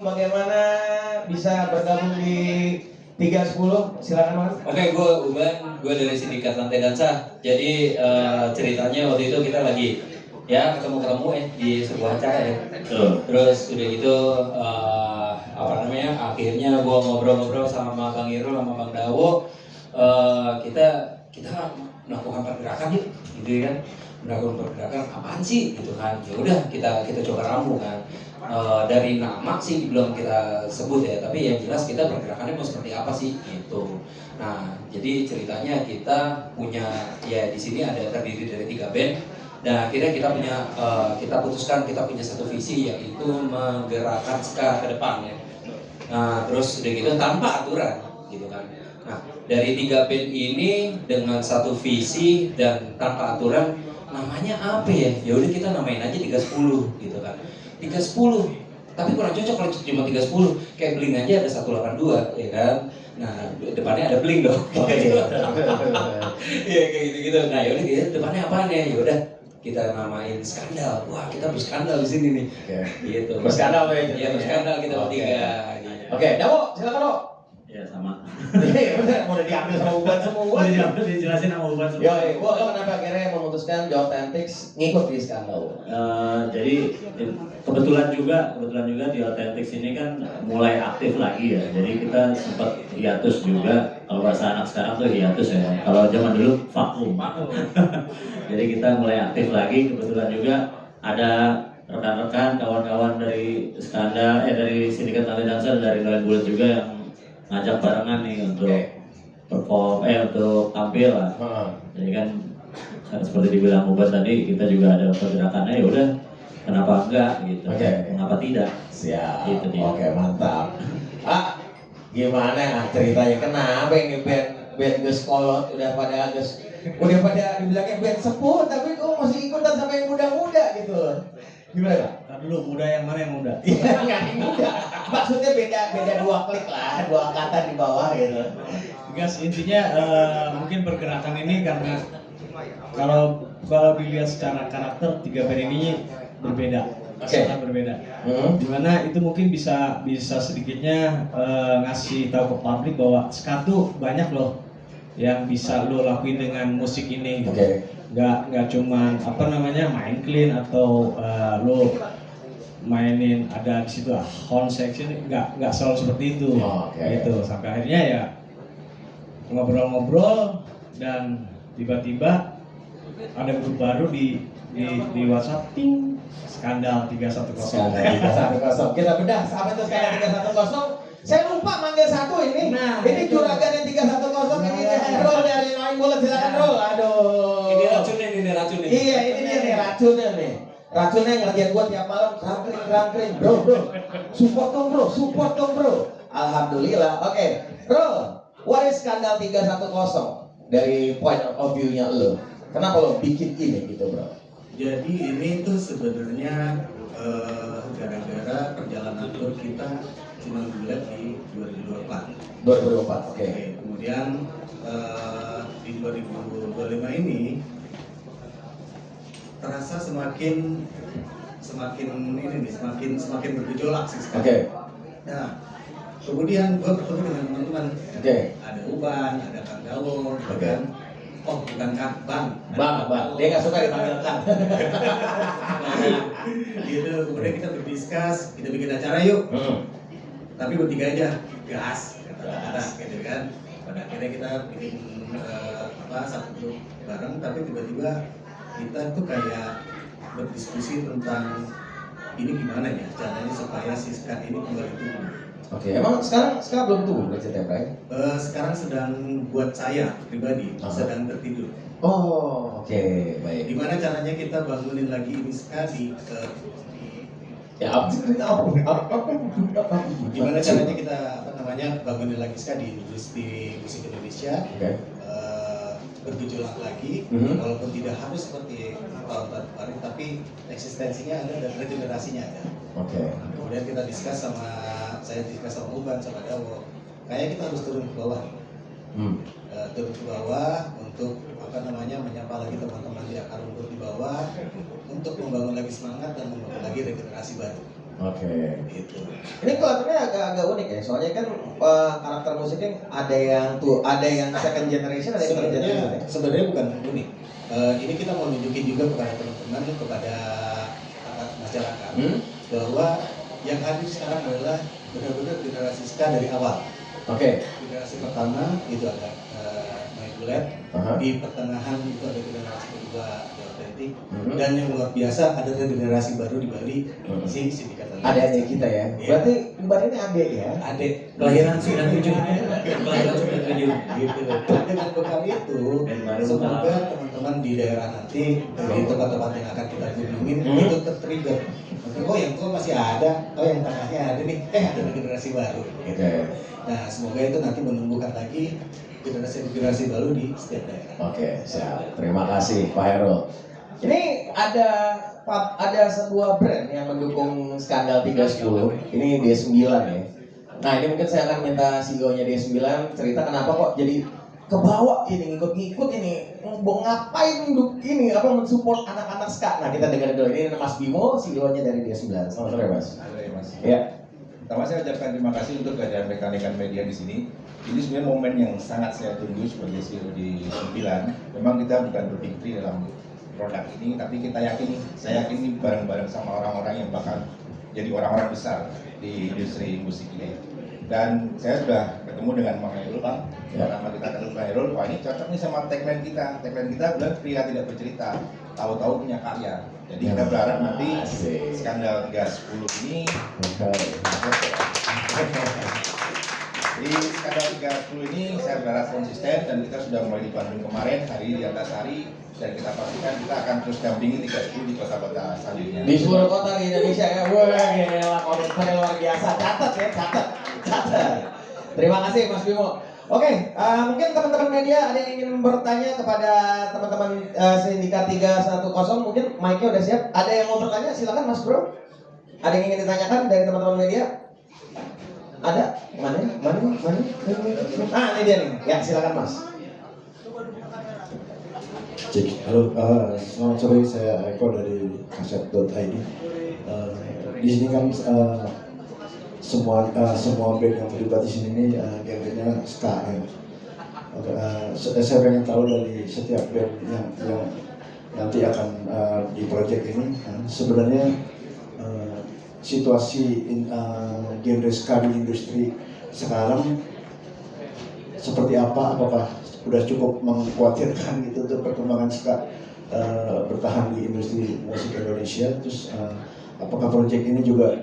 Bagaimana bisa bergabung di 310? Silakan Mas. Oke, gue Uban, gue dari Sindikat Lantai Dansa. Jadi ceritanya waktu itu kita lagi ketemu di sebuah acara ya. Terus udah gitu akhirnya gue ngobrol-ngobrol sama Bang Irul sama Bang Dawo. Kita melakukan pergerakan gitu kan. Melakukan pergerakan apaan sih gitu kan. Ya udah kita coba ramu kan. Dari nama sih belum kita sebut ya, tapi yang jelas kita pergerakannya mau seperti apa sih gitu. Nah, jadi ceritanya kita punya di sini ada terdiri dari 3 band. Dan akhirnya kita putuskan kita punya satu visi, yaitu menggerakkan ska ke depan ya. Nah, terus udah gitu tanpa aturan gitu kan. Nah, dari 3 band ini dengan satu visi dan tanpa aturan, namanya apa ya? Ya udah kita namain aja 310 gitu kan. 310, tapi kurang cocok kalau cuma 310. Kayak Blink aja ada 182 ya kan. Nah, depannya ada Blink dong. Iya kayak gitu-gitu. Nah, yaudah gitu, depannya apaan ya? Ya udah kita namain Skandal. Wah, kita berskandal di sini nih. Gitu. Berskandal ya. Iya, berskandal kita bertiga. Oke, Dawo, silakan Dawo. Ya sama. Iya benar, udah diambil sama Uban semua. Udah diambil, dijelasin sama Uban semua. Lo kenapa akhirnya memutuskan The Authentics ngikut di Skandal? Jadi kebetulan juga di Authentics ini kan mulai aktif lagi ya. Jadi kita sempat hiatus juga. Kalau bahasa anak sekarang tuh hiatus ya. Kalau zaman dulu vakum. Jadi kita mulai aktif lagi. Kebetulan juga ada rekan-rekan, kawan-kawan dari Skandal, dari Sindikat Lantai Dansa, dari Noel Bulat juga yang ngajak barengan nih untuk perform, untuk tampil lah. Jadi kan seperti dibilang Ubat tadi, kita juga ada pergerakannya, ya udah kenapa enggak gitu. Kenapa tidak? Siap. Gitu dia. Oke, mantap. Gimana ceritanya? Kenapa ini band Gus Kolot udah pada dibilangnya band sepuh, tapi kok masih ikutan sama yang muda-muda gitu loh. Gimana Pak? Ntar dulu, muda yang mana yang muda? Iya, nggak yang muda. Maksudnya beda 2 klik lah, 2 angkatan di bawah gitu. Guys, intinya mungkin pergerakan ini karena kalau dilihat secara karakter 3 band ini berbeda, sangat berbeda. Dimana itu mungkin bisa sedikitnya ngasih tahu ke publik bahwa ska tuh banyak loh yang bisa lo lakuin dengan musik ini. Nggak cuman main clean atau lo mainin ada di situ horn section, nggak selalu seperti itu. Gitu sampai akhirnya ya ngobrol dan tiba-tiba ada grup baru di WhatsApp, ting, Skandal 310. Kita bedah apa itu Skandal 310. Saya lupa manggil satu ini. Ini juragan yang 310 ini Roll dari Noel Bulat, silakan Roll. Aduh. Ini racunnya. Iya, ini dia nih racunnya nih. Racunnya ngerjain gua tiap malam krangkring. Bro. Support dong bro. Alhamdulillah. Oke. Roll. What is Skandal 310 dari point of view-nya lo? Kenapa lo bikin ini gitu bro? Jadi ini tuh sebenarnya gara-gara perjalanan tour kita cuma bulat di 2024. Oke. Kemudian di 2025 ini terasa semakin bergejolak sih sekarang. Nah, kemudian gue bertemu dengan teman-teman. Ada Uban, ada Kang Dawo, kan? Oh, bukan Kang, Bang. Dia nggak suka dipanggil Kang. Gitu. Kemudian kita berdiskus, kita bikin acara yuk. Tapi bertiga aja, gas, kata-kata, gitu kan. Pada akhirnya kita bikin satu grup bareng, tapi tiba-tiba kita tuh kayak berdiskusi tentang ini gimana ya caranya supaya si ska ini kembali tumbuh. Emang sekarang belum tumbuh berarti Bray? Sekarang sedang buat saya pribadi sedang tertidur. Baik. Gimana caranya kita bangunin lagi ini ska gimana caranya kita bangunin lagi ska di industri musik Indonesia. Bergejolak lagi, walaupun tidak harus seperti tahun kemarin, tapi eksistensinya ada dan regenerasinya ada. Kemudian kita saya diskus sama Uban, sama Dawo, kayaknya kita harus turun ke bawah. Turun ke bawah untuk menyapa lagi teman-teman di akar rumput di bawah, untuk membangun lagi semangat dan membangun lagi regenerasi baru. Oke. Gitu. Ini kelihatannya agak unik ya, soalnya kan karakter musiknya ada yang second generation, ada yang third generation. Sebenarnya bukan unik. Ini kita mau nunjukin juga kepada teman-teman, kepada masyarakat bahwa yang hadir sekarang adalah benar-benar generasi ska dari awal. Oke. Generasi pertama itu ada My Bullet, di pertengahan itu ada generasi kedua The Authentic, dan yang luar biasa ada generasi baru di Bali, si Sindikat Lalu. Adik-adik kita ya. Berarti Mbak ini adik ya? Adik Kelahiran 97. Kelahiran 97. gitu. Dengan bekal itu, semoga teman-teman di daerah nanti di tempat-tempat yang akan kita kunjungin itu tertrigger. Oh yang tua masih ada, oh yang tengahnya ada nih, ada generasi baru. Gitu. Nah semoga itu nanti menumbuhkan lagi generasi baru di setiap daerah. Oke, siap. Terima kasih Pak Herul. Ini ada sebuah brand yang mendukung Skandal 310. Ini D9 ya. Nah ini mungkin saya akan minta CEO-nya D9 cerita kenapa kok jadi kebawa ini ngikut-ngikut ini mau ngapain ini mensupport anak-anak ska. Nah kita dengar dulu ini Mas Bimo, CEO-nya dari D9. Selamat sore Mas. Halo Mas. Ya. Pertama saya ucapkan terima kasih untuk kehadiran rekan-rekan media di sini. Ini sebenarnya momen yang sangat saya tunggu sebagai CEO di 9. Memang kita bukan berpikir dalam produk ini, tapi saya yakin ini bareng-bareng sama orang-orang yang bakal jadi orang-orang besar di industri musik ini. Dan saya sudah ketemu dengan Bang Hairul, Bang. Pertama kita ketemu Bang Hairul, wah ini cocok nih sama tagline kita. Tagline kita bilang pria tidak bercerita, tahu-tahu punya karya. Jadi kita berharap nanti Skandal 310 ini di Skandal 310 ini saya berharap konsisten dan kita sudah mulai di Bandung kemarin, hari ini di Antasari, dan kita pastikan kita akan terus dampingi 310 di kota-kota selanjutnya. Di seluruh kota di Indonesia ya. Wah, gila komitmennya luar biasa. Catat. Terima kasih Mas Bimo. Oke, mungkin teman-teman media ada yang ingin bertanya kepada teman-teman Sindikat 310. Mungkin mic-nya udah siap. Ada yang mau bertanya? Silakan Mas Bro. Ada yang ingin ditanyakan dari teman-teman media? Ada? Mana? Ini dia nih. Ya, silakan Mas. Cek, halo, selamat sore, saya Eko dari kaset.id. Di sini kan semua band yang terlibat di sini ini genrenya ska ya. Saya pengen tahu dari setiap band yang nanti akan di project ini sebenarnya situasi genre ska di industri sekarang seperti apa? Apakah sudah cukup mengkhawatirkan gitu untuk perkembangan ska bertahan di industri musik Indonesia? Terus apakah proyek ini juga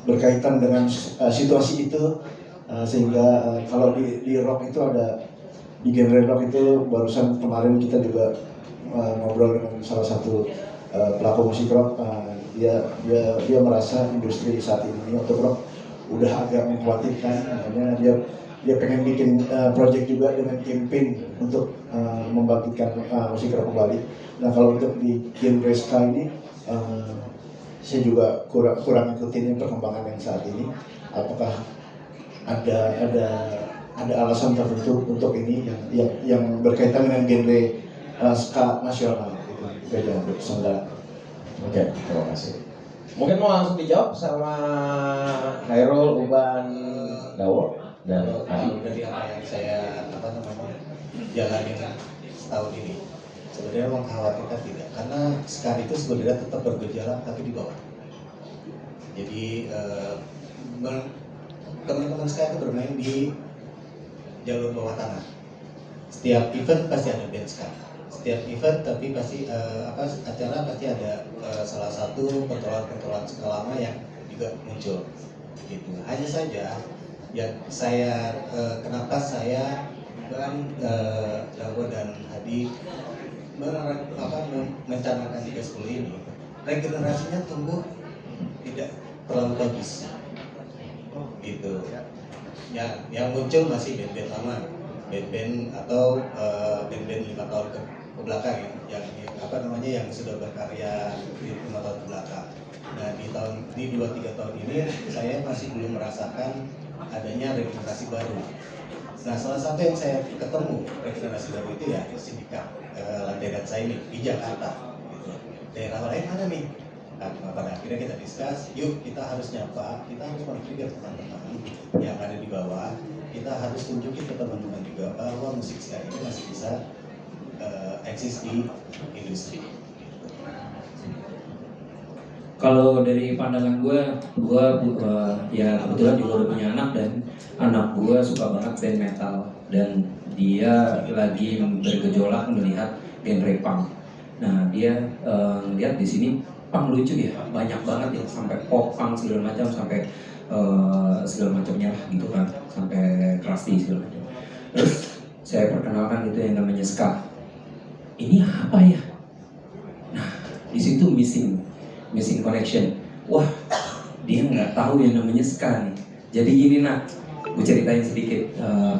berkaitan dengan situasi itu sehingga kalau di rock itu ada di genre rock itu barusan kemarin kita juga ngobrol dengan salah satu pelaku musik rock, dia merasa industri saat ini untuk rock udah agak mengkhawatirkan, makanya dia pengen bikin project juga dengan campaign untuk membangkitkan musik rock kembali. Nah kalau untuk di genre ska ini saya juga kurang ikutin perkembangan yang saat ini. Apakah ada alasan tertentu untuk ini yang berkaitan dengan genre ska nasional itu aja untuk saudara. Oke, terima kasih. Mungkin mau langsung dijawab sama Hairul, Uban, Dawo dan Adi. Dari apa yang saya jalanin setahun ini, sebenarnya mengkhawatirkan tidak, karena ska itu sebenarnya tetap bergejala tapi di bawah. Jadi teman-teman ska itu bermain di jalur bawah tanah. Setiap event pasti ada band ska. Setiap event tapi pasti acara pasti ada salah satu pentolan ska lama yang juga muncul. Gitu. Hanya saja ya kenapa saya dan Dawo dan Hadi mencanangkan 310 ini, regenerasinya tumbuh tidak terlalu bagus gitu ya. Yang muncul masih band-band lama, band-band atau band-band 5 tahun ke belakang yang sudah berkarya di 5 tahun ke belakang. Nah di 2-3 tahun ini saya masih belum merasakan adanya regenerasi baru. Nah salah satu yang saya ketemu regenerasi baru itu ya Sindikat Lantai Dansa ini di Jakarta gitu. Daerah lain mana nih? pada akhirnya kita discuss, yuk kita harus nyapa, kita harus men-trigger teman-teman yang ada di bawah, kita harus tunjukin ke teman-teman juga bahwa musik ska ini masih bisa eksis di industri. Kalau dari pandangan gue ya kebetulan juga udah punya anak, dan anak gue suka banget band metal, dan dia lagi bergejolak melihat genre punk. Nah dia lihat di sini punk lucu ya, banyak banget ya, sampai pop punk segala macam, sampai segala macamnya lah gitu kan, sampai crusty segala macam. Terus saya perkenalkan itu yang namanya ska. Ini apa ya? Nah di situ missing connection. Wah, dia nggak tahu yang namanya ska nih. Jadi gini nak, gue ceritain sedikit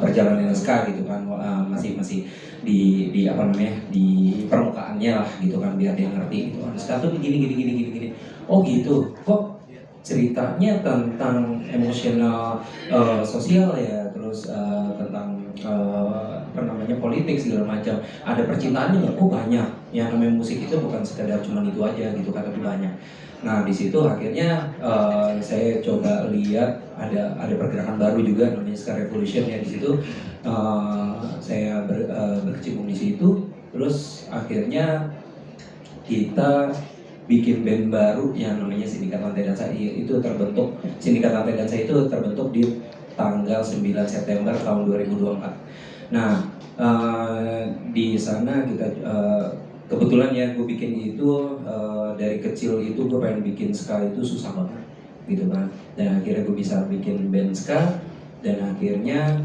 perjalanan ska gitu kan, masih di apa namanya, di permukaannya lah gitu kan, biar dia ngerti gitu kan. Ska tuh gini. Oh gitu. Kok ceritanya tentang emosional, sosial ya, terus tentang apa namanya, politik segala macam. Ada percintaannya nggak? Oh banyak. Yang namanya musik itu bukan sekedar cuma itu aja gitu kan, tapi banyak. Nah di situ akhirnya saya coba lihat ada pergerakan baru juga namanya Ska Revolution ya. Di situ saya berkecimpung di situ. Terus akhirnya kita bikin band baru yang namanya Sindikat Lantai Dansa. Itu terbentuk, Sindikat Lantai Dansa itu terbentuk di tanggal 9 September tahun 2024. Nah di sana kita kebetulan ya gue bikin itu dari kecil itu gue pengen bikin ska itu susah banget gitu kan, dan akhirnya gue bisa bikin band ska, dan akhirnya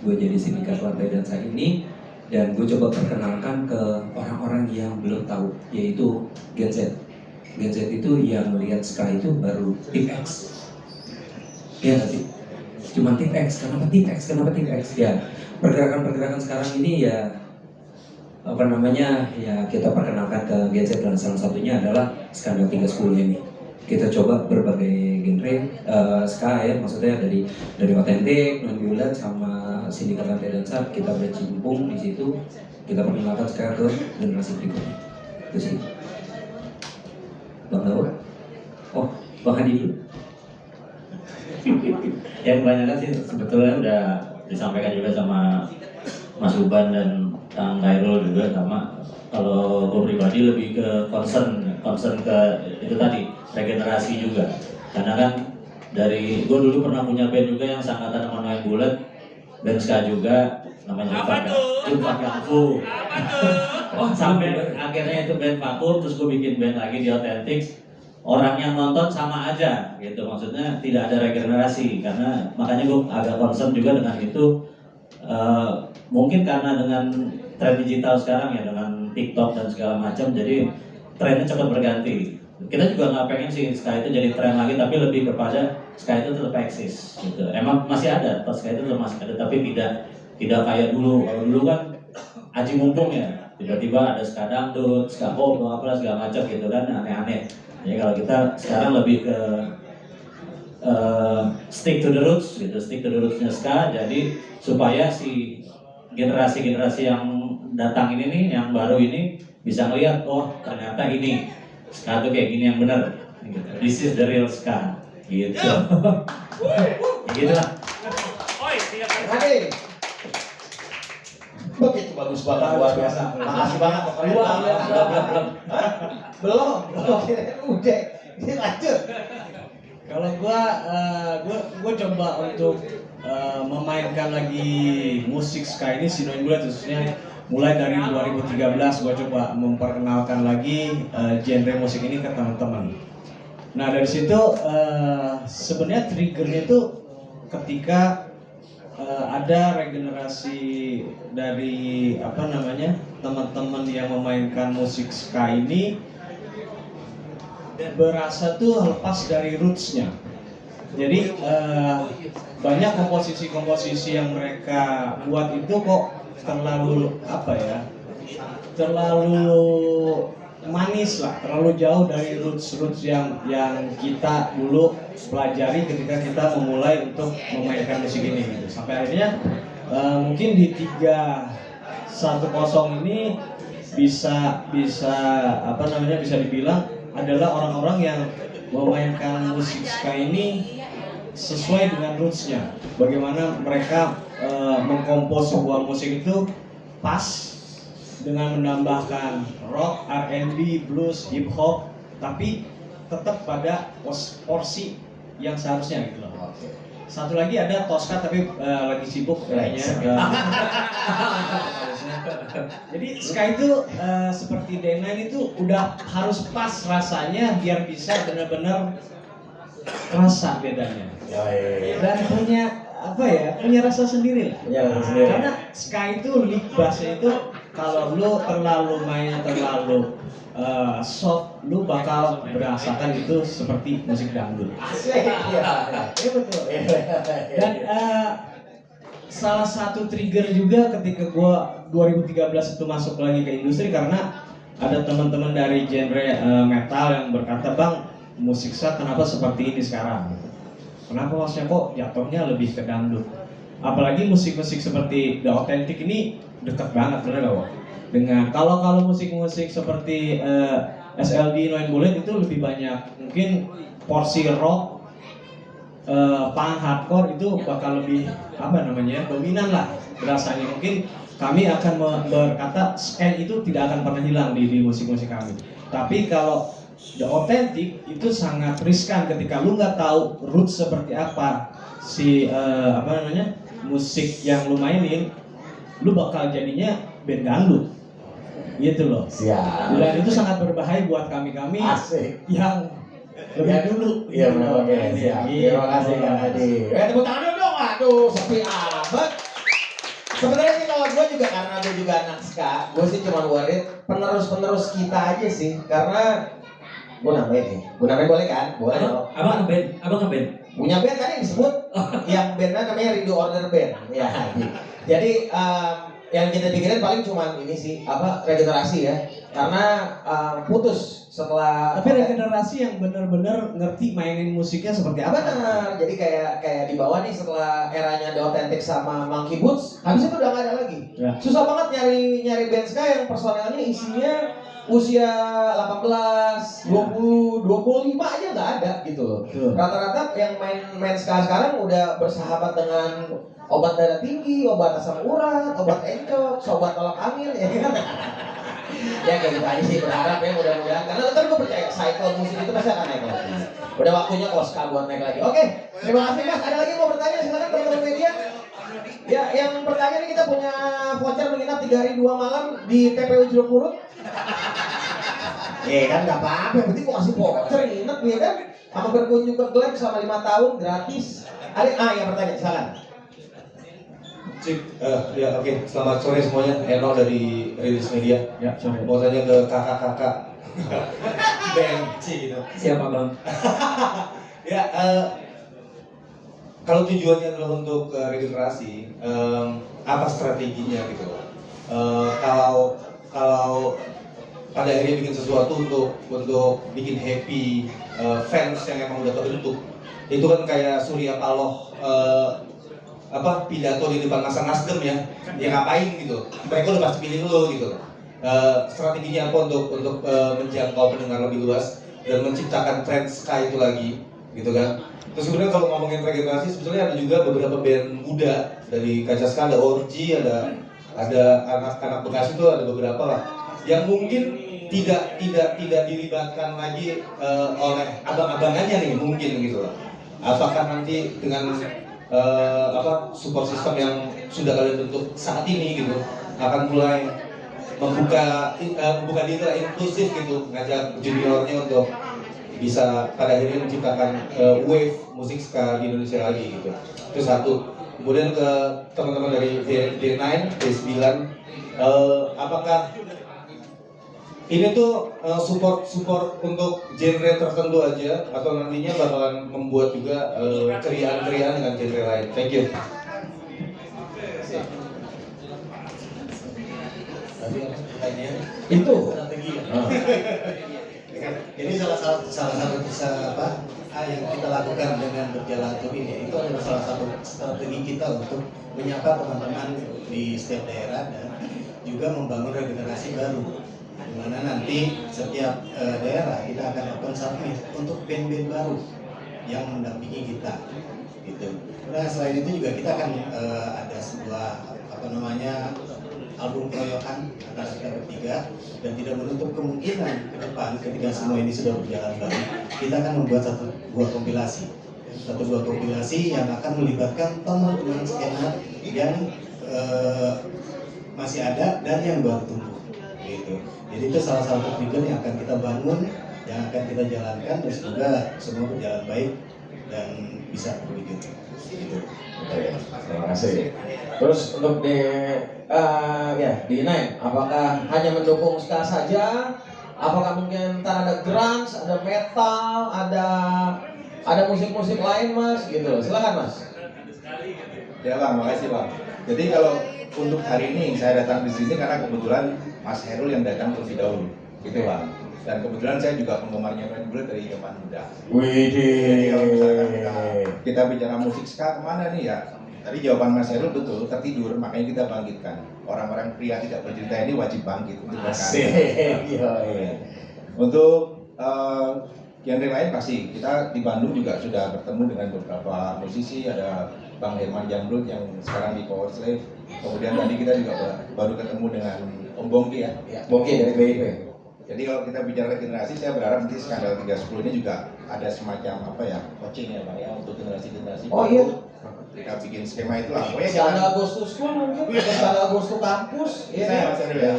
gue jadi Sindikat Lantai Dansa ini, dan gue coba perkenalkan ke orang-orang yang belum tahu, yaitu Gen Z. Gen Z itu yang melihat ska itu baru Tip X. Ya nggak sih? Cuma Tip X. Kenapa Tip X? Ya, pergerakan sekarang ini ya apa namanya, ya kita perkenalkan ke Gen Z, dan salah satunya adalah Skandal 310 ini. Kita coba berbagai genre ska ya, maksudnya dari otentik, non violet sama Sindikat Lantai Dansa, kita bercimpung di situ, kita perkenalkan ska ke generasi berikutnya. Itu sih. Bang Daud? Oh, Bang Hadi dulu. Yang kebanyakan sih sebetulnya udah disampaikan juga sama Mas Uban dan Kang Khairul juga. Sama kalau gue pribadi lebih ke concern ke itu tadi, regenerasi juga. Karena kan dari gue dulu pernah punya band juga yang seangkatan sama Noise Bullet, band ska juga, namanya Jumpak Yangfu. Oh, sampai akhirnya itu band vakum, terus gue bikin band lagi di Authentics. Orang yang nonton sama aja gitu, maksudnya tidak ada regenerasi. Karena makanya gue agak concern juga dengan itu. Mungkin karena dengan tren digital sekarang ya, dengan TikTok dan segala macam, jadi trennya cepat berganti. Kita juga nggak pengen sih ska itu jadi tren lagi, tapi lebih kepada ska itu tetap eksis gitu. Emang masih ada, ska itu tetap masih ada, tapi tidak kayak dulu. Kalau dulu kan aji mumpung ya, tiba-tiba ada ska dangdut, ska pop, apalah segala macam gitu kan, aneh-aneh. Jadi kalau kita sekarang lebih ke stick to the roots gitu, stick to the rootsnya ska. Jadi supaya si generasi yang datang ini nih, yang baru ini bisa ngeliat, oh ternyata ini ska tuh kayak gini yang benar gitu. This is the real ska gitu. Gitu lah. Oke. Begitu bagus banget, luar biasa. Makasih banget. Luar biasa. Belum. Oke, udah. Ini lanjut. Kalau gua coba untuk memainkan lagi musik ska ini, si Noise Bullet khususnya, mulai dari 2013 gua coba memperkenalkan lagi genre musik ini ke teman-teman. Nah dari situ sebenarnya triggernya itu ketika ada regenerasi dari apa namanya, teman-teman yang memainkan musik ska ini berasa tuh lepas dari rootsnya. Jadi banyak komposisi yang mereka buat itu kok terlalu apa ya, terlalu manis lah, terlalu jauh dari roots yang kita dulu pelajari ketika kita memulai untuk memainkan musik ini gitu. Sampai akhirnya mungkin di 310 ini bisa apa namanya, bisa dibilang adalah orang-orang yang memainkan musik ska ini sesuai dengan rootsnya. Bagaimana mereka mengkompos sebuah musik itu pas dengan menambahkan rock, R&B, blues, hip hop, tapi tetap pada porsi yang seharusnya gitu loh. Satu lagi ada Tosca tapi lagi sibuk kayaknya. Jadi ska itu seperti D9 itu udah harus pas rasanya biar bisa benar-benar rasa bedanya. Dan punya punya rasa sendiri lah. Karena ska itu lead bassnya itu kalau lu terlalu mainnya terlalu soft, lu bakal merasakan itu seperti musik dangdut. Iya betul. Dan salah satu trigger juga ketika gua 2013 itu masuk lagi ke industri karena ada teman-teman dari genre metal yang berkata, "Bang, musik ska kenapa seperti ini sekarang? Kenapa maksudnya kok jatuhnya lebih ke dangdut?" Apalagi musik-musik seperti The Authentic ini dekat banget, bener gak, Wak? Dengan kalau musik-musik seperti SLD Noin Bullet itu lebih banyak mungkin porsi rock, punk, hardcore itu bakal lebih dominan lah rasanya. Mungkin kami akan berkata scan itu tidak akan pernah hilang di musik-musik kami. Tapi kalau The Authentic itu sangat riskan ketika lu nggak tahu roots seperti apa si musik yang lu mainin, lu bakal jadinya band dangdut gitu loh. Siap. Dan itu sangat berbahaya buat kami Asik. yang lebih dulu. Iya benar, oke, siap. Terima kasih Kang Adi. Tepuk tangan dong. Aduh, sepi amat. Sebenarnya sih kalau gue juga karena gue juga anak ska, gue sih cuma worried penerus kita aja sih, karena gue nambahin boleh kan? Boleh dong. Abang ngeband. Punya band kan yang disebut, yang bandnya namanya Rindu Order Band. Ya, jadi yang kita pikirin paling cuma ini sih, regenerasi ya, karena putus setelah. Tapi regenerasi yang benar-benar ngerti mainin musiknya seperti apa? Benar, jadi kayak di bawah nih setelah eranya The Authentic sama Monkey Boots, habis itu udah nggak ada lagi. Ya. Susah banget nyari band ska yang personelnya isinya usia 18, 20, 25 aja nggak ada gitu loh. Rata-rata yang main ska sekarang udah bersahabat dengan obat darah tinggi, obat asam urat, obat encok, obat tolak angin, ya kan? Ya kayak gitu aja sih, berharap ya mudah-mudahan. Karena ntar gue percaya cycle musik itu pasti akan naik lagi. Udah waktunya Koska buat naik lagi. Oke, terima kasih Mas. Ada lagi yang mau bertanya? Silakan teman-teman media. Ya, yang bertanya ini kita punya voucher menginap 3 hari 2 malam di TPU Jeruk Purut. Kan nggak apa-apa, yang penting gue kasih voucher nginep ya kan. Sama berkunjung ke Glam selama 5 tahun gratis. Ada yang bertanya, silakan. Ya oke. Selamat sore semuanya. Eno dari Rilis Media. Ya, sorry. Mau tanya ke kakak-kakak benci gitu. Siapa bang? Ya, kalau tujuannya adalah untuk regenerasi, apa strateginya gitu? Kalau pada akhirnya bikin sesuatu untuk bikin happy fans yang emang udah terbentuk, itu kan kayak Surya Paloh pidato di depan masa Nasdem ya ngapain gitu, mereka udah pasti pilih lo gitu. Strateginya apa untuk menjangkau pendengar lebih luas dan menciptakan tren ska itu lagi gitu kan. Terus kemudian kalau ngomongin regenerasi, sebetulnya ada juga beberapa band muda dari kaca ska, ada Orgy, ada anak-anak Bekasi itu ada beberapa lah yang mungkin tidak dilibatkan lagi oleh abang-abangannya nih mungkin gitu loh. Apakah nanti dengan support system yang sudah kalian bentuk saat ini gitu akan mulai membuka diri inklusif gitu, ngajak juniornya untuk bisa pada akhirnya menciptakan wave musik ska di Indonesia lagi gitu. Itu satu. Kemudian ke teman-teman dari D9, D9, apakah ini tuh support untuk genre tertentu aja atau nantinya bakalan membuat juga keriaan-keriaan dengan genre lain? Thank you. Itu Strategi ya. Jadi salah satu yang kita lakukan dengan berjalan tur ini itu adalah salah satu strategi kita untuk menyapa teman-teman di setiap daerah dan juga membangun regenerasi baru. dimana nanti setiap daerah kita akan lakukan submit untuk band-band baru yang mendampingi kita gitu. Nah selain itu juga kita akan ada sebuah album keroyokan antara kita bertiga, dan tidak menutup kemungkinan ke depan ketika semua ini sudah berjalan baik, kita akan membuat satu buah kompilasi yang akan melibatkan teman-teman skena yang masih ada dan yang baru tumbuh gitu. Jadi itu salah satu trigger yang akan kita bangun, yang akan kita jalankan, dan semoga semua berjalan baik dan bisa terwujud gitu. Oke, terima kasih. Terus untuk di Nine, apakah hanya mendukung ska saja? Apakah mungkin ntar ada grunge, ada metal, ada musik-musik lain, Mas? Gitu. Silakan, Mas. Ya Bang, makasih Bang. Jadi kalau untuk hari ini saya datang di sini karena kebetulan Mas Herul yang datang terlebih dahulu, gitu Bang. Dan kebetulan saya juga penggemarnya Red Bull dari zaman muda. Jadi kalau misalkan kita bicara musik ska kemana nih ya? Tadi jawaban Mas Herul betul, tertidur, makanya kita bangkitkan. Orang-orang pria tidak bercerita ini wajib bangkit untuk berkarya. Untuk genre lain pasti, kita di Bandung juga sudah bertemu dengan beberapa musisi, ada Bang Herman Jamrut yang sekarang di Power Slave. Kemudian tadi kita juga baru ketemu dengan Om Bongki ya. Bongki dari BIP. Jadi kalau kita bicara generasi, saya berharap nanti skandal 310 ini juga ada semacam coaching ya Bang ya untuk generasi-generasi. Oh iya. Kita bikin skema itu lah. Pokoknya Skandal Agustus School mungkin, Skandal Agustus kampus. Iya. Saya Mas Herul ya.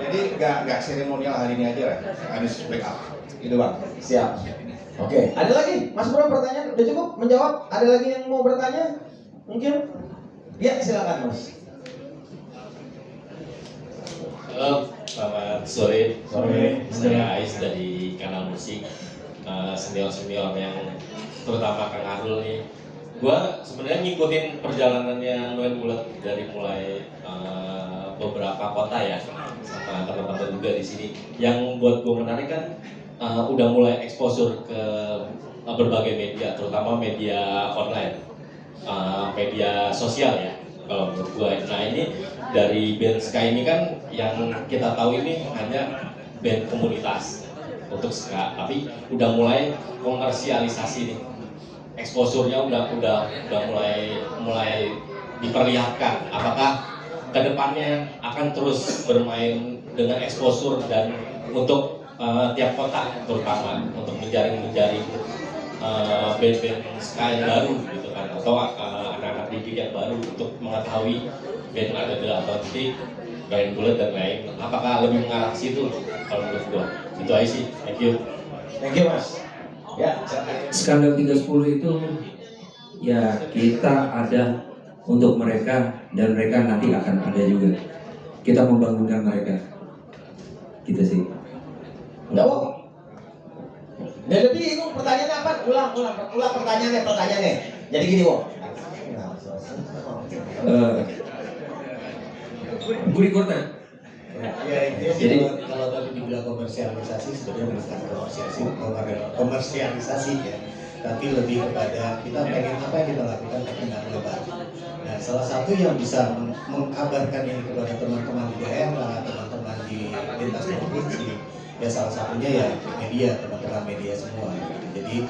Jadi nggak seremonial hari ini aja lah, harus backup. Itu Bang. Siap. Oke. Ada lagi, Mas Bro pertanyaan? Udah cukup menjawab? Ada lagi yang mau bertanya? Mungkin? Ya silakan Mas. Halo, selamat sore. Saya Ais dari Kanal Musik. Senior-senior yang terutama Kang Arul nih. Gua sebenarnya ngikutin perjalanannya Noen Bulat dari mulai beberapa kota ya, sama teman-teman juga di sini. Yang buat gue menarik kan udah mulai exposure ke berbagai media, terutama media online, media sosial ya. Kalau menurut gue, nah ini dari band ska ini kan yang kita tahu ini hanya band komunitas untuk ska, tapi udah mulai komersialisasi nih, exposure-nya udah mulai diperlihatkan. Apakah kedepannya akan terus bermain dengan exposure dan untuk tiap kota, terutama untuk menjaring band-band ska yang baru gitu kan, atau anak-anak didik yang baru untuk mengetahui band ada di Atlantik, Band Bulat dan lain. Apakah lebih mengarah ke situ? Kalau menurut gua itu aja sih. Thank you. Thank you Mas. Ya. Skandal 310 itu ya kita ada untuk mereka dan mereka nanti akan ada juga. Kita membangunkan mereka. Gitu sih. Enggak apa. Jadi bingung pertanyaannya apa? Ulang pertanyaannya. Jadi gini, Wo. Guri Kortan. Ya, jadi kalau tadi dibilang komersialisasi, sebenarnya bukan komersialisasi ya, tapi lebih kepada kita pengen apa yang kita lakukan tapi nggak melebar. Nah, salah satu yang bisa mengabarkan ini kepada teman-teman di daerah, teman-teman di lintas provinsi, ya salah satunya ya media, teman-teman media semua. Jadi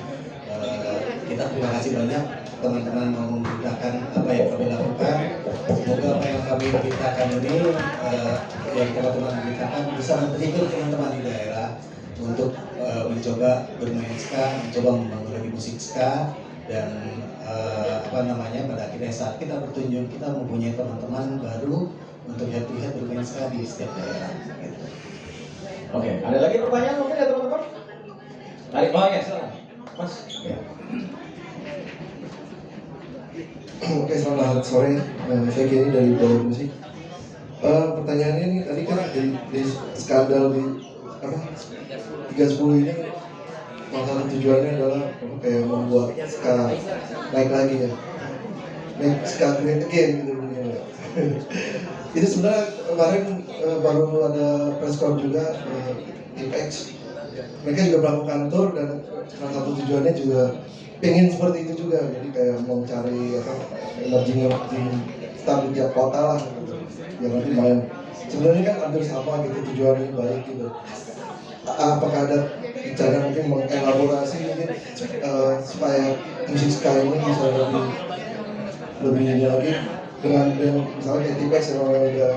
kita terima kasih banyak teman-teman mau memberitakan apa yang kami lakukan. Semoga apa yang kami beritakan ini yang teman-teman beritakan bisa men-trigger teman-teman di daerah untuk mencoba bermain ska, mencoba membangun lagi musik ska, dan pada akhirnya saat kita bertunjuk kita mempunyai teman-teman baru untuk head to head bermain ska di setiap daerah. Gitu. Oke, ada lagi pertanyaan mungkin ya teman-teman? Oh ya, silakan. Mas. Ya. Oke, selamat sore. Saya Kenny dari Bawah Musik. Pertanyaannya ini tadi kan di skandal di 310 ini salah satu tujuannya adalah kayak membuat ska naik lagi ya, make ska great again gitu. Itu sebenarnya kemarin baru ada press con juga Ipex. Mereka juga melakukan tour dan salah satu tujuannya juga pengen seperti itu juga, jadi kayak mau cari emerging star di tiap kota lah gitu. Yang nanti main sebenarnya kan hampir sama gitu, tujuannya baik gitu. Apakah ada cara mungkin mengelaborasi mungkin supaya musik ska ini bisa lebih lagi dengan misalnya kayak T-Pex yang udah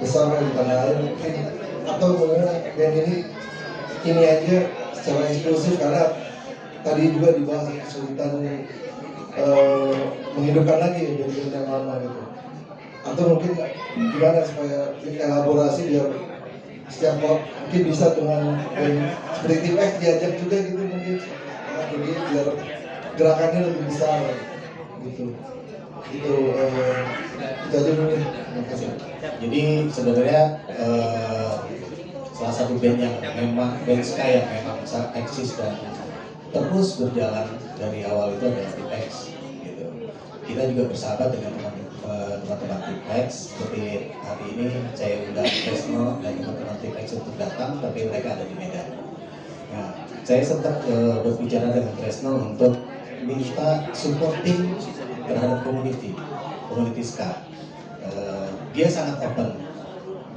besar di tanah air mungkin, atau bagaimana band ini aja secara eksklusif, karena tadi juga dibahas kesulitan menghidupkan lagi band-band yang lama gitu, atau mungkin gimana supaya elaborasi biar setiap mungkin bisa dengan band seperti T-Pex diajak juga gitu mungkin, jadi biar gerakannya lebih besar gitu. Itu aja mungkin. Terima kasih. Jadi sebenarnya salah satu band yang memang band ska yang memang sangat eksis dan terus berjalan dari awal itu adalah T-Pex gitu. Kita juga bersahabat dengan teman-teman T-Pex. Seperti hari ini saya undang Tresno dan teman-teman T-Pex untuk datang, tapi mereka ada di Medan. Nah, saya sempat berbicara dengan Tresno untuk minta supporting terhadap community ska. Dia sangat open.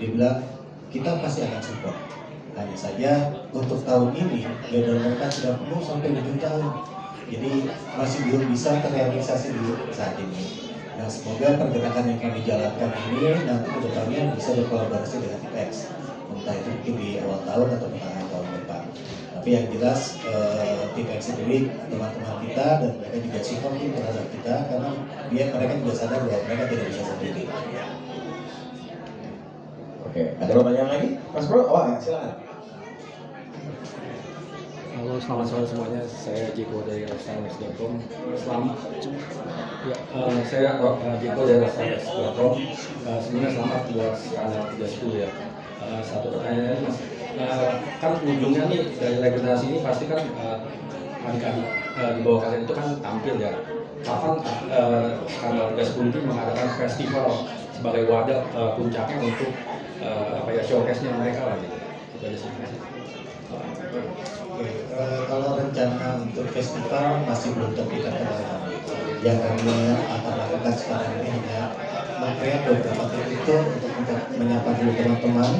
Dia bilang kita pasti akan support. Hanya saja untuk tahun ini gagal mereka sudah penuh sampai ujung tahun. Jadi masih belum bisa terrealisasi di saat ini. Nah, semoga pergerakan yang kami jalankan ini nanti kedepannya bisa berkolaborasi dengan T-Pex. Entah itu mungkin di awal tahun atau pertengahan tahun depan. Tapi yang jelas T-Pex sendiri teman-teman kita dan mereka juga support terhadap kita karena mereka juga sadar bahwa mereka tidak bisa sendiri. Oke, ada pertanyaan lagi? Mas Bro, silakan. Halo, selamat sore semuanya. Saya Jiko dari Restaurant.com. Selamat. Ya, saya Jiko dari Restaurant.com. Sebenarnya selamat buat skala 30 ya. Satu pertanyaan, Mas. Kan ujungnya nih dari regenerasi ini pasti kan adik-adik di bawah kalian itu kan tampil ya. Kapan skala 30 itu mengadakan festival sebagai wadah puncaknya untuk showcase-nya mereka lah gitu. Itu aja sih. Kalau rencana untuk festival masih belum terpikat dengan yang kami akan lakukan sekarang ini hanya meng-create beberapa titik itu untuk menyapa dulu teman-teman,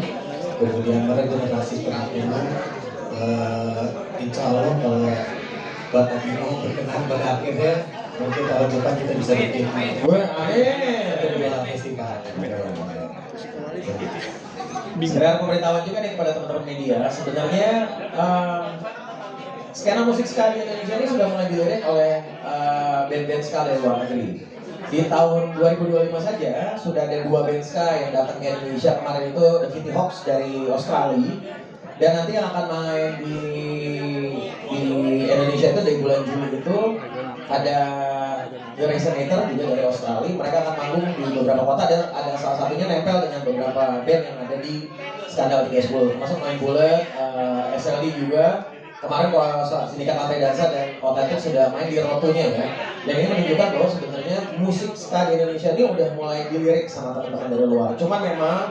kemudian meregenerasi teman-teman. Insya Allah kalau Bapak Bimo berkenan pada akhirnya mungkin tahun depan kita bisa bikin kedua festival. Saya pemberitahuan juga nih kepada teman-teman media, sebenarnya skena musik ska di Indonesia ini sudah mulai dilirik oleh band-band ska dari luar negeri. Di tahun 2025 saja sudah ada 2 band ska yang datang ke Indonesia. Kemarin itu The Kitty Hawks dari Australia, dan nanti yang akan main di Indonesia itu dari bulan Juli itu ada The Resonator juga dari Australia. Mereka akan manggung di beberapa kota, ada salah satunya nempel dengan beberapa band yang ada di Skandal 30, termasuk Main Bullet, SLD juga. Kemarin kalau Sindikat Lantai Dansa dan Otentik sudah main di rotunya ya. Dan ini menunjukkan bahwa sebenarnya musik ska di Indonesia ini udah mulai dilirik sama teman-teman dari luar. Cuman memang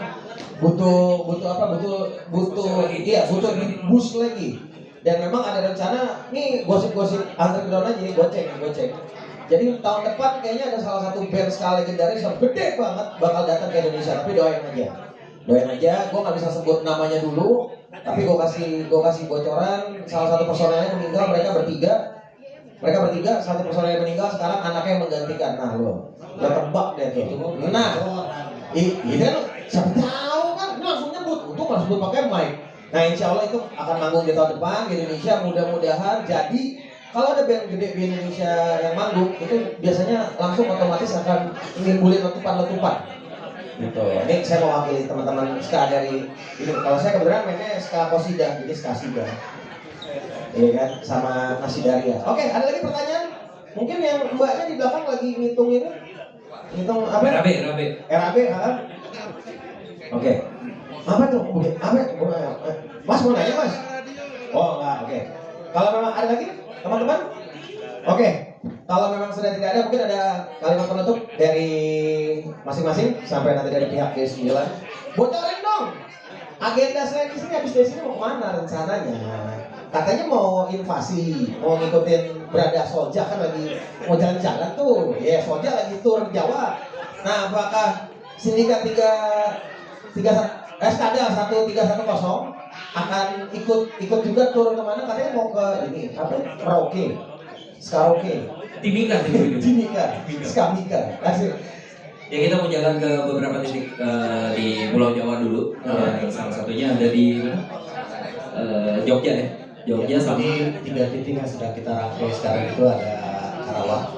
butuh boost lagi. Dan memang ada rencana, nih gosip-gosip underground aja nih, gocek. Jadi tahun depan kayaknya ada salah satu band ska legendaris yang gede banget bakal datang ke Indonesia. Tapi doain aja, gue nggak bisa sebut namanya dulu. Tapi gue kasih bocoran, salah satu personelnya meninggal, mereka bertiga, satu personelnya meninggal, sekarang anaknya yang menggantikan. Nah lo tebak deh tuh. Nah, ini kan siapa tahu kan, ini langsung nyebut, untung nggak sebut pakai mic. Nah, insya Allah itu akan manggung di tahun depan di Indonesia, mudah-mudahan. Jadi kalau ada band gede di Indonesia yang manggung, itu biasanya langsung otomatis akan nimbulin letupan-letupan. Gitu. Ini saya mewakili teman-teman ska dari ini. Kalau saya kebetulan mainnya ska Kosida, jadi ska Sida. Iya kan, sama Nasidaria. Oke, ada lagi pertanyaan? Mungkin yang mbaknya di belakang lagi ngitung ini. Ngitung apa? RAB, Oke. Apa tuh? Apa? Mas mau nanya, Mas? Oh, enggak, oke. Kalau memang ada lagi, teman-teman? Oke. Kalau memang sudah tidak ada, mungkin ada kalimat penutup dari masing-masing sampai nanti dari pihak G9. Bocorin dong. Agenda selain di sini, habis dari sini mau kemana rencananya? Katanya mau invasi, mau ngikutin Brada Solja kan lagi mau jalan-jalan tuh. Ya, Solja lagi tur Jawa. Nah, apakah Sindikat 30 Skandal 1310 akan ikut juga turun kemana, katanya mau ke ini apa? Karaoke, Timika. Skamika. Asik. Ya kita mau jalan ke beberapa titik di Pulau Jawa dulu. Salah satunya ada di Jogja ya. Jogja sama Jadi 3 titik yang sedang kita rangkai sekarang itu ada Karawang.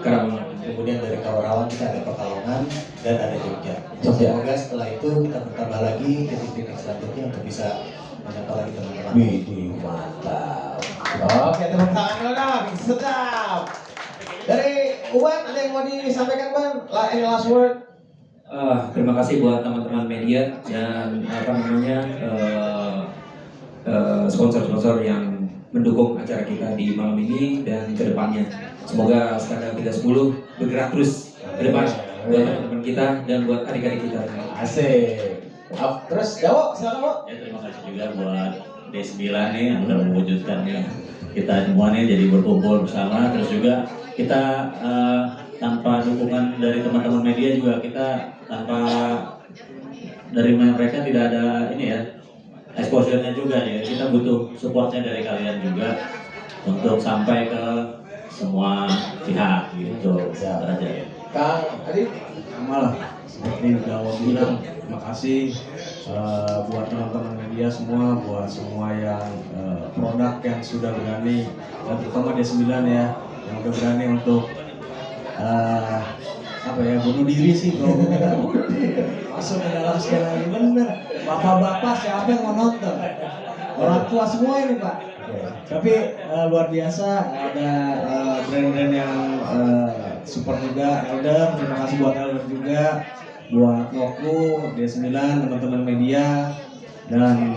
kemudian dari Karawang kita ada Pekalongan dan ada Jogja. Semoga setelah itu kita bertambah lagi titik-titik selanjutnya untuk bisa menyapa lagi teman-teman. Widih, mantap. Oke, tepuk tangan dulu dong. Sedap. Dari Uwan ada yang mau disampaikan, Bang? Any last word? Terima kasih buat teman-teman media dan sponsor-sponsor yang mendukung acara kita di malam ini dan kedepannya. Semoga Skandal 310 bergerak terus ke depan buat teman-teman kita dan buat adik-adik kita. Asik. Terus Jawa, silakan Pak. Ya, terima kasih juga buat D9 nih yang udah mewujudkan nih kita semuanya jadi berkumpul bersama. Terus juga kita tanpa dukungan dari teman-teman media juga kita tanpa dari mereka tidak ada ini ya exposure-nya juga ya. Kita butuh supportnya dari kalian juga untuk sampai ke semua pihak gitu. Aja. Kang Adi. Malah seperti udah Awal bilang, terima kasih buat teman-teman media semua, buat semua yang produk yang sudah berani, dan terutama D9 ya, yang udah berani untuk bunuh diri sih bro. Masuk ke dalam skena ini bener. Bapak-bapak siapa yang mau nonton? Orang tua semua ini Pak. Tapi luar biasa, ada brand-brand yang support juga. Elder, terima kasih buat Elder juga, buat Noku, D9, teman-teman media, dan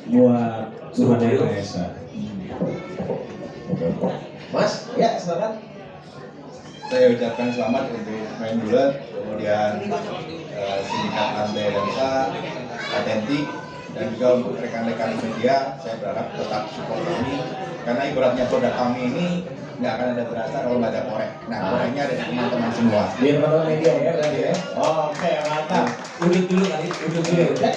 buat Tuhan Yang Maha Esa. Mas, ya silakan. Saya ucapkan selamat untuk main bulat, kemudian sindikat lantai dansa, Atentik, dan juga untuk rekan-rekan media. Saya berharap tetap support kami, karena ibaratnya produk kami ini nggak akan ada berasa kalau nggak ada korek. Nah, koreknya ada di teman-teman semua. Di teman-teman media ya berarti ya. Oke, mantap. Udut dulu kali, udut dulu. Dan